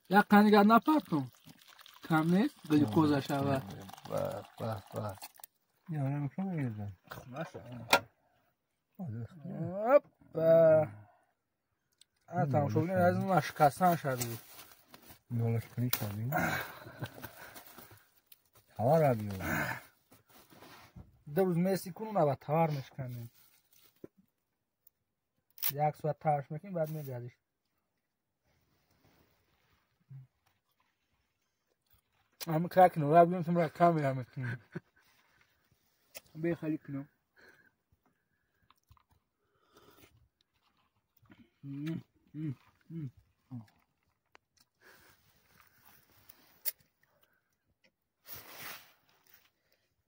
یک کنیگر نپرتم کم نیست گلوکوز شود. به یا نمیکنم میگردم تمام شد از اون اشکستن شدی نولش کنی شدی توار را بیو 2 روز میسی کنون و توار میشکنیم 1 ساعت تاورش میکنیم بعد میگردیش همه کار کنم را بیونم را کامل میکنیم بی خالی کنم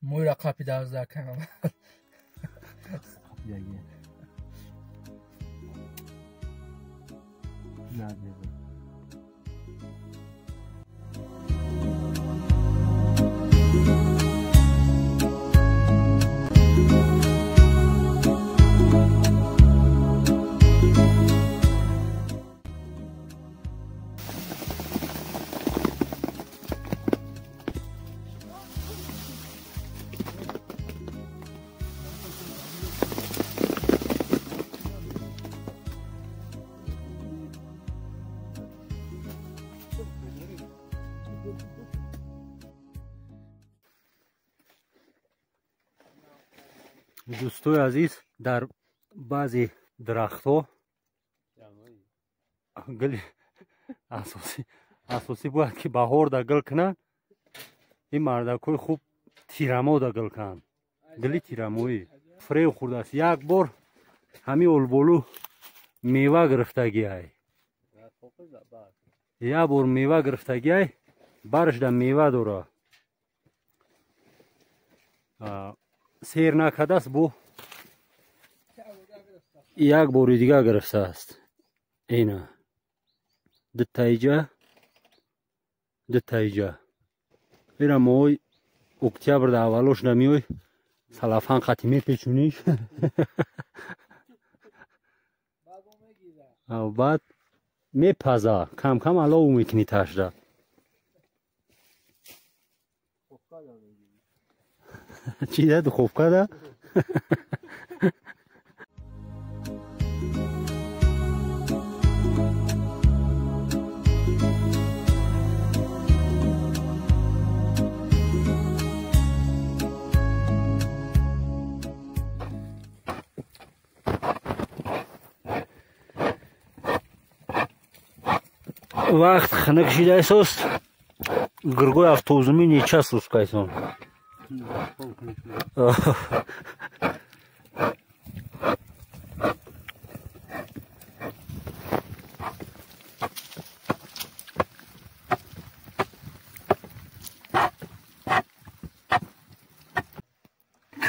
موی را قاپی 12 کنم دیگه نه دیگه دوستای عزیز در بعضی درخت‌ها گل اساسی باید که بهار دا گل کنن این مردکای خوب تیرمو دا گل کنن گلی تیرمویی فریو خورده است یک بار همین البولو میوه گرفتگی های یک بار میوه گرفتگی های برش دا میوه داره سیر نکده است بو یک باری دیگه گرفته است اینه دو تایجه ایره مای اکتبر دا اولوش نمیوی سلافان قطیمه پیچونیش و بعد میپزه کم کم علاو میکنی تشده چی ده دو خوبکه ده وقت خنک شده است گرگوی افتوزمی نیچه سوز کایسون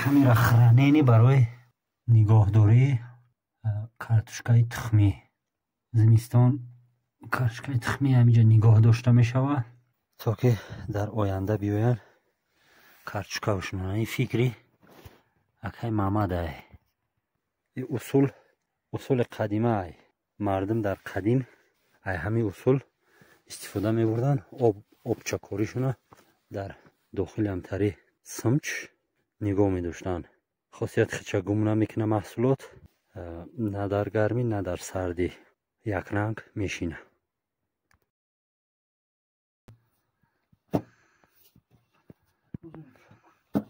کامیرا خرانینی برای نگاهداری کارتوشکای تخمی زمستان کارتوشکای تخمی همینجا نگاه داشته می شود تا که در آینده بیاین کارتوشکا بشنن این فکری اکای محمد ای این اصول قدیمه ای مردم در قدیم ای همین اصول استفاده می بردن آب چکاریشون در داخل امتری سمچ نگاه می داشتن خاصیت خچگوم نمیکنه محصولات نه در گرمی نه در سردی یک رنگ میشینه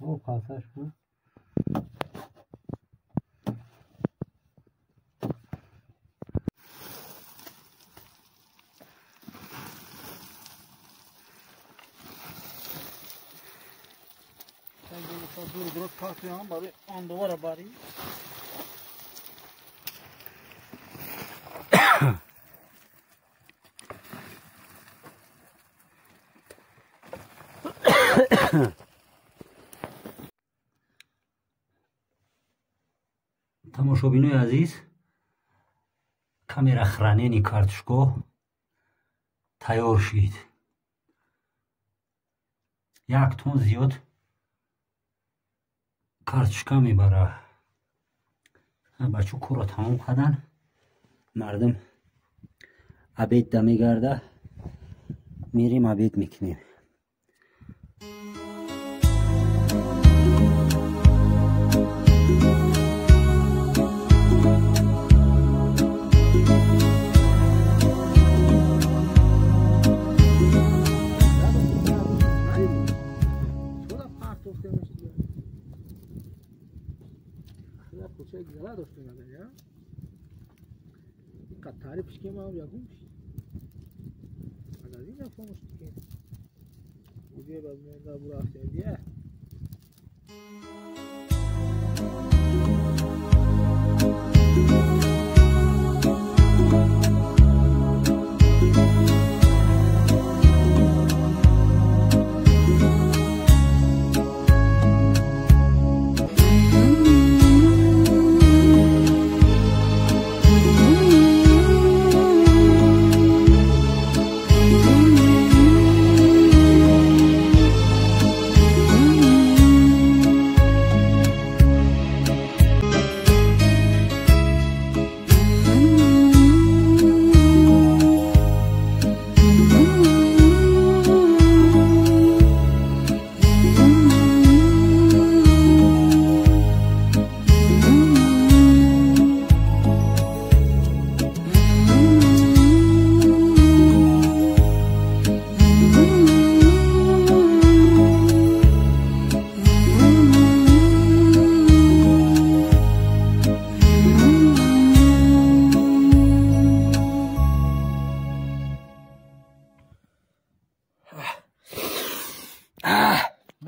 او قاسش بود دور درست کافی هم برای آن دوباره باری تماشابینای عزیز کامیرا خرانینی کارتوشکا تیار شد 1 تن زیاد کارتوشکا میبره بچه کورا تمام کردن مردم عبید ده میگرده میریم عبید میکنیم. تعریفش که ما یادم از این نفهمش که بوده باز من برو رفته دیگه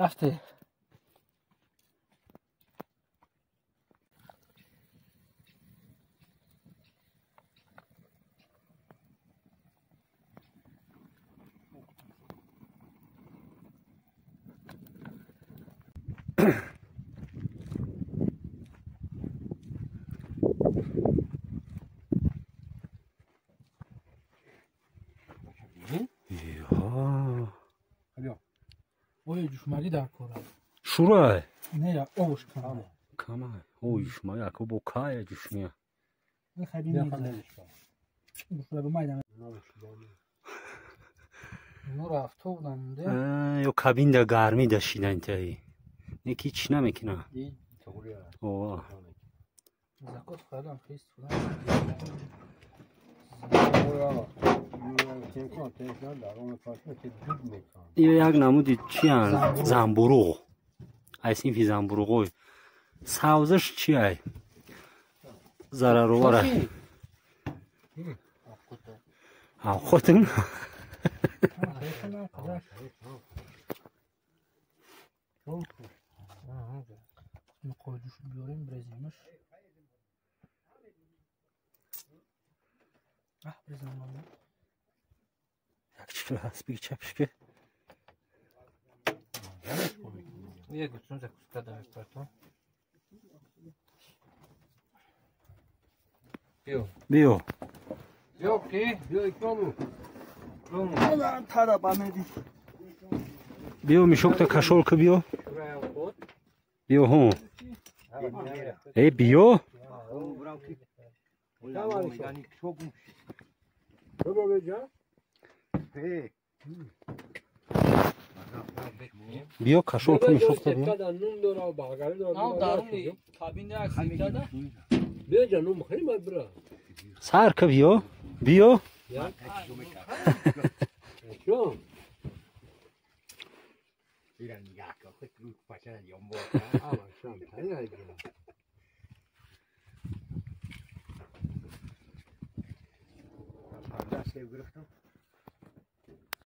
رفته اوه جشمالی در کاره شوره نه یا اوش کامه کامه اوه جشمالی اکو بوکای جشمیا نه خبین نیست بخوره به مایدم نور افتو بودم ده یا کابین ده گرمی داشتیده انتهی نکی چی نمیکنه اوه زکات خیلی خیست بودم این یک نمودی چی هست؟ زنبروغ از این فی زنبروغوی سوزش چی هست؟ ضرر و بره خودتون؟ مقایدوش بیاریم برزیمش برزیم مالا یک چیکل هست بگی چپش که یک گوچون زکوستا دارست تو بیو بیو بیو کی؟ بیو اکرامو بیو میشوک تا کشول که بیو بیو هم ای بیو بیو کشول که میشوک تا بیو بیا جانم خیلی مال برا سر که بیو بیو شو Mira, gato, questo lui faceva di un po'. ama şam hayır Sonra sevgilim.